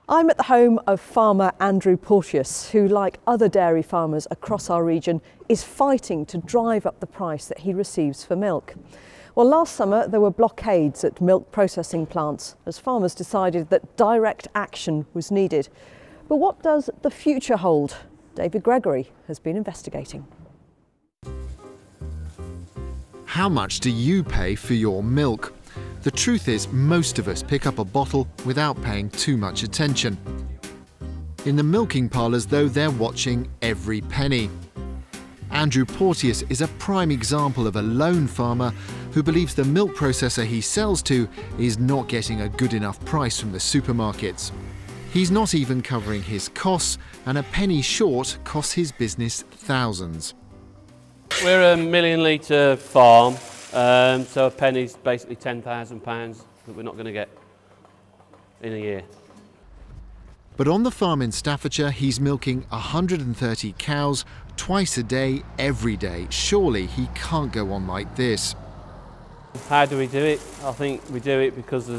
I'm at the home of farmer Andrew Porteous, who, like other dairy farmers across our region, is fighting to drive up the price that he receives for milk. Well, last summer there were blockades at milk processing plants as farmers decided that direct action was needed. But what does the future hold? David Gregory has been investigating. How much do you pay for your milk? The truth is, most of us pick up a bottle without paying too much attention. In the milking parlours, though, they're watching every penny. Andrew Porteous is a prime example of a lone farmer who believes the milk processor he sells to is not getting a good enough price from the supermarkets. He's not even covering his costs, and a penny short costs his business thousands. We're a million litre farm, so a penny's basically £10,000 that we're not going to get in a year. But on the farm in Staffordshire, he's milking 130 cows twice a day, every day. Surely he can't go on like this. How do we do it? I think we do it because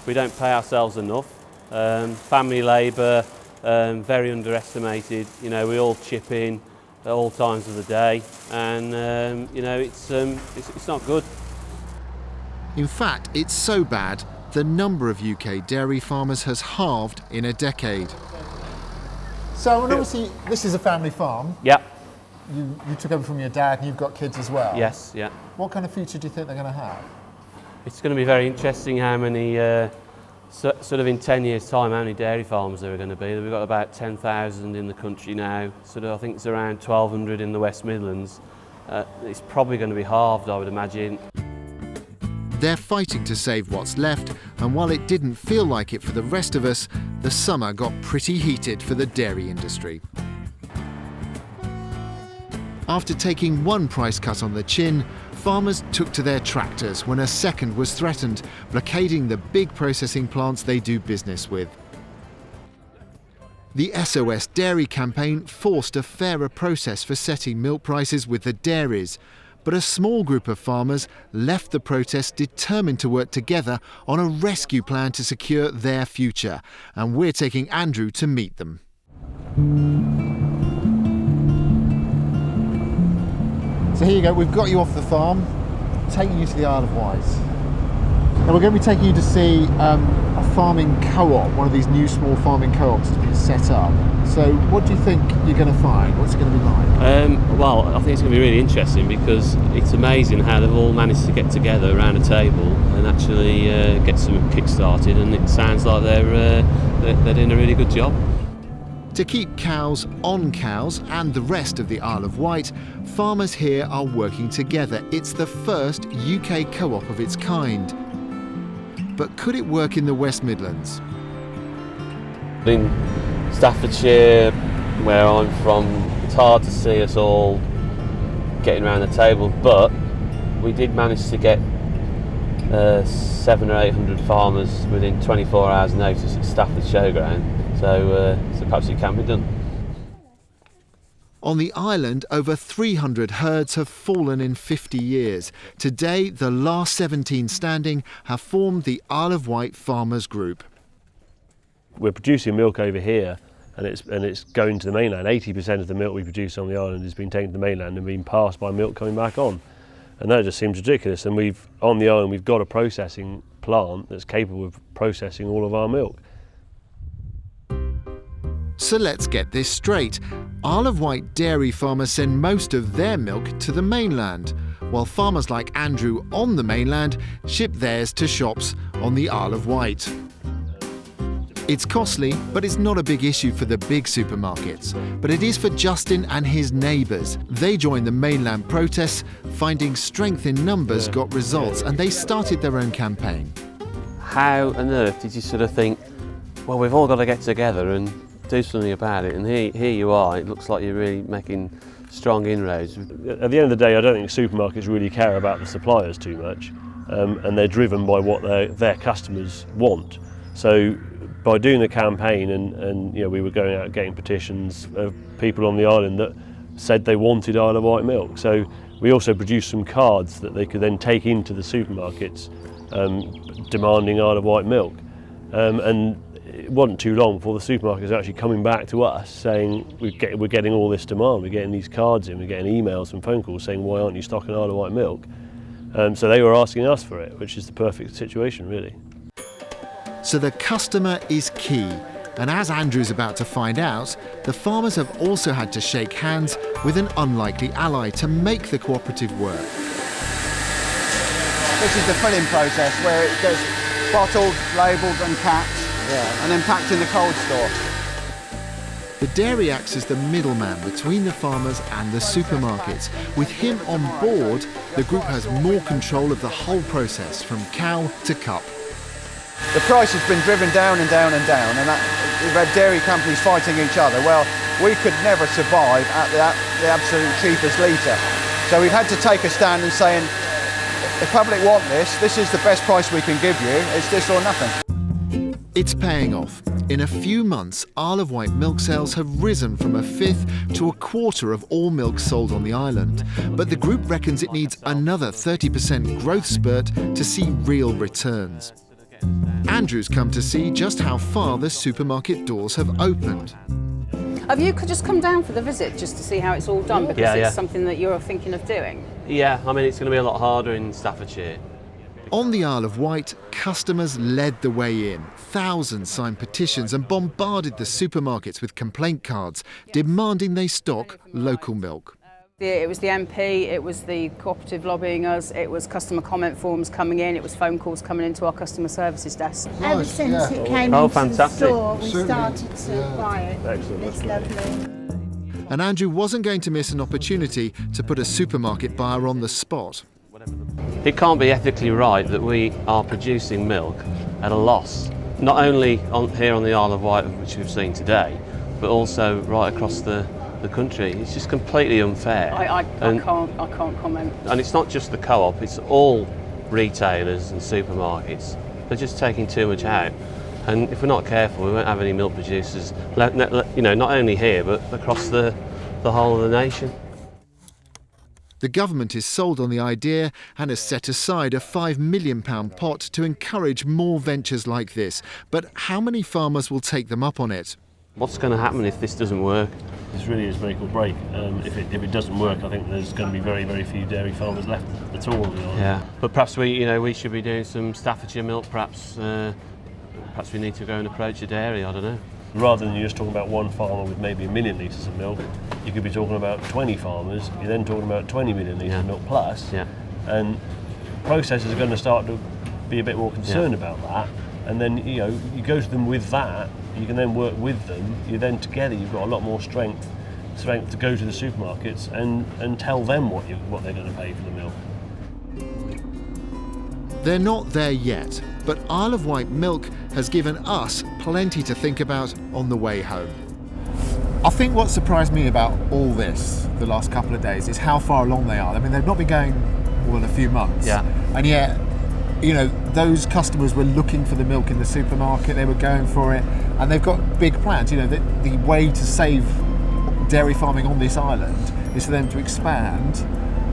we don't pay ourselves enough. Family labour, very underestimated. You know, we all chip in at all times of the day, and you know, it's not good. In fact, it's so bad, the number of UK dairy farmers has halved in a decade. So, and obviously, this is a family farm. Yep. You took over from your dad, and you've got kids as well. Yes, yeah. What kind of future do you think they're going to have? It's going to be very interesting how many, sort of in 10 years' time, how many dairy farms there are going to be. We've got about 10,000 in the country now. Sort of, I think it's around 1,200 in the West Midlands. It's probably going to be halved, I would imagine. They're fighting to save what's left, and while it didn't feel like it for the rest of us, the summer got pretty heated for the dairy industry. After taking one price cut on the chin, farmers took to their tractors when a second was threatened, blockading the big processing plants they do business with. The SOS Dairy campaign forced a fairer process for setting milk prices with the dairies, but a small group of farmers left the protest determined to work together on a rescue plan to secure their future, and we're taking Andrew to meet them. So here you go, we've got you off the farm, taking you to the Isle of Wight. Now we're going to be taking you to see a farming co-op, one of these new small farming co-ops that's been set up. So what do you think you're going to find? What's it going to be like? Well, I think it's going to be really interesting because it's amazing how they've all managed to get together around a table and actually get something kick-started, and it sounds like they're doing a really good job. To keep cows on cows and the rest of the Isle of Wight, farmers here are working together. It's the first UK co-op of its kind. But could it work in the West Midlands? In Staffordshire, where I'm from, it's hard to see us all getting around the table, but we did manage to get 700 or 800 farmers within 24 hours notice at Stafford Showground. So perhaps it can be done. On the island, over 300 herds have fallen in 50 years. Today, the last 17 standing have formed the Isle of Wight Farmers Group. We're producing milk over here, and it's going to the mainland. 80% of the milk we produce on the island has been taken to the mainland and being passed by milk coming back on. And that just seems ridiculous. And on the island, we've got a processing plant that's capable of processing all of our milk. So let's get this straight. Isle of Wight dairy farmers send most of their milk to the mainland, while farmers like Andrew on the mainland ship theirs to shops on the Isle of Wight. It's costly, but it's not a big issue for the big supermarkets. But it is for Justin and his neighbours. They joined the mainland protests, finding strength in numbers got results, and they started their own campaign. How on earth did you sort of think, well, we've all got to get together and do something about it? And here you are, it looks like you're really making strong inroads. At the end of the day, I don't think supermarkets really care about the suppliers too much, and they're driven by what their customers want. So by doing the campaign, and you know, we were going out getting petitions of people on the island that said they wanted Isle of Wight milk. So we also produced some cards that they could then take into the supermarkets demanding Isle of Wight milk. And wasn't too long before the supermarkets were actually coming back to us saying we're getting all this demand, we're getting these cards in, we're getting emails and phone calls saying why aren't you stocking Isle of Wight milk? So they were asking us for it, which is the perfect situation really. So the customer is key. And as Andrew's about to find out, the farmers have also had to shake hands with an unlikely ally to make the cooperative work. This is the filling process where it gets bottled, labelled and packed, and then packed in the cold store. The dairy acts as the middleman between the farmers and the supermarkets. With him on board, the group has more control of the whole process from cow to cup. The price has been driven down and down and down, and we've had dairy companies fighting each other. Well, we could never survive at the absolute cheapest litre. So we've had to take a stand and saying, the public want this, this is the best price we can give you, it's this or nothing. It's paying off. In a few months, Isle of Wight milk sales have risen from 1/5 to 1/4 of all milk sold on the island. But the group reckons it needs another 30% growth spurt to see real returns. Andrew's come to see just how far the supermarket doors have opened. Have you could just come down for the visit just to see how it's all done, because it's something that you're thinking of doing? Yeah, I mean it's going to be a lot harder in Staffordshire. On the Isle of Wight, customers led the way in. Thousands signed petitions and bombarded the supermarkets with complaint cards, demanding they stock local milk. It was the MP, it was the cooperative lobbying us, it was customer comment forms coming in, it was phone calls coming into our customer services desk. Ever since it came into the store, we started to buy it. Excellent. It's lovely. And Andrew wasn't going to miss an opportunity to put a supermarket buyer on the spot. It can't be ethically right that we are producing milk at a loss, not only here on the Isle of Wight, which we've seen today, but also right across the country. It's just completely unfair. I can't comment. And it's not just the co-op, it's all retailers and supermarkets. They're just taking too much out. And if we're not careful, we won't have any milk producers, you know, not only here, but across the whole of the nation. The government is sold on the idea and has set aside a £5 million pot to encourage more ventures like this. But how many farmers will take them up on it? What's going to happen if this doesn't work? This really is make or break. If it doesn't work, I think there's going to be very, very few dairy farmers left at all on the island. Yeah, but perhaps we should be doing some Staffordshire milk. Perhaps we need to go and approach a dairy. I don't know. Rather than you just talking about one farmer with maybe 1 million litres of milk, you could be talking about 20 farmers. You're then talking about 20 million litres of milk plus. Yeah. And processors are going to start to be a bit more concerned about that. And then you go to them with that. You can then work with them. You then together you've got a lot more strength to go to the supermarkets and tell them what they're going to pay for the milk. They're not there yet, but Isle of Wight milk has given us plenty to think about on the way home. I think what surprised me about all this the last couple of days is how far along they are. I mean, they've not been going more than a few months, and yet, you know, those customers were looking for the milk in the supermarket, they were going for it, and they've got big plans. You know, the way to save dairy farming on this island is for them to expand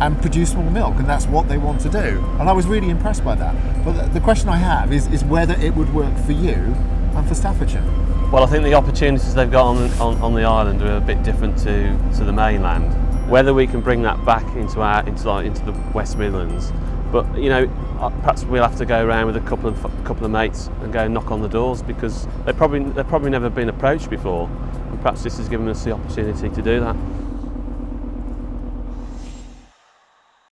and produce more milk, and that's what they want to do. And I was really impressed by that. But the question I have is whether it would work for you and for Staffordshire. Well, I think the opportunities they've got on the island are a bit different to the mainland. Whether we can bring that back into the West Midlands, but you know, perhaps we'll have to go around with a couple of mates and go and knock on the doors, because they've probably never been approached before, and perhaps this has given us the opportunity to do that.